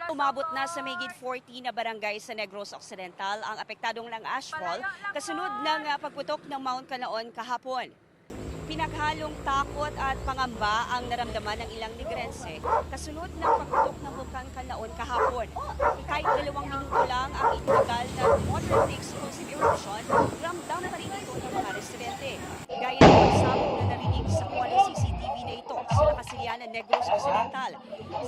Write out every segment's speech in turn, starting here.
Umabot na sa mahigit 40 na barangay sa Negros Occidental ang apektadong ng ashfall kasunod ng pagputok ng Mount Canaon kahapon. Pinaghalong takot at pangamba ang naramdaman ng ilang Negrense kasunod ng pagputok ng Bulkan Canaon kahapon. Kahit 2 minuto lang ang itinagal na moderate explosive eruption, ramdam pa rin ito ng mga residente. Gaya ng pagsabog na narinig sa kuwalang CCTV na ito sa Lakasilianan, Negros Occidental.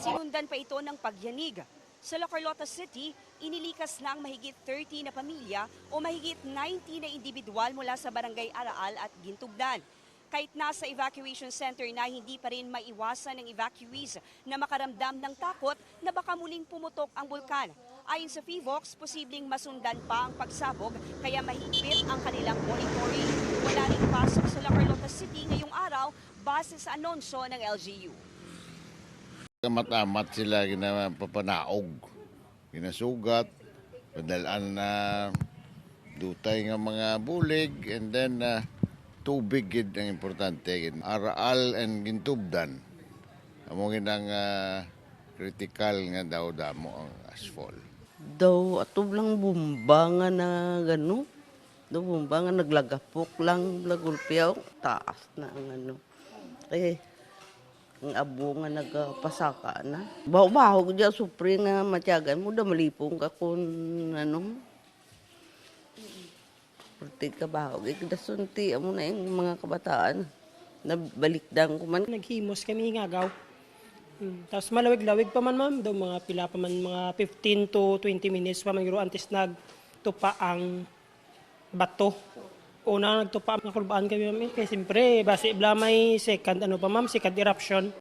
Sinundan pa ito ng pagyanig. Sa La Carlota City, inilikas na ang mahigit 30 na pamilya o mahigit 90 na individual mula sa barangay Araal at Gintugdan. Kahit nasa evacuation center na, hindi pa rin maiwasan ng evacuees na makaramdam ng takot na baka muling pumutok ang bulkan. Ayon sa PHIVOX, posibleng masundan pa ang pagsabog kaya mahigpit ang kanilang monitoring. Wala ring pasok sa La Carlota City ngayong araw base sa anunsyo ng LGU. Kamat-amat sila ginapapanaog, ginasugat, padalaan na dutay ng mga bulig, and then tubig gid ang importante. Araal and Gintubdan, among ang critical nga daw damo ang asphalt. Daw atub lang bumba nga na gano. Daw bumba nga naglagapok lang, lagulpiyaw, taas na ang ano. Ang abo nga nagpasaka na. Baho-baho ko dyan, supre nga matyagan mo, da malipong ka kung ano. Pertig ka baho, dasunti mo na yung mga kabataan. Nabalikdan ko man. Naghimos kami ngagaw. Tapos malawig-lawig pa man ma'am, daw mga pila pa man, mga 15 to 20 minutes pa man guro antes nagtupa ang bato. Una nagtupa ang kulbaan kami ma'am, kaya siyempre base bla may second eruption.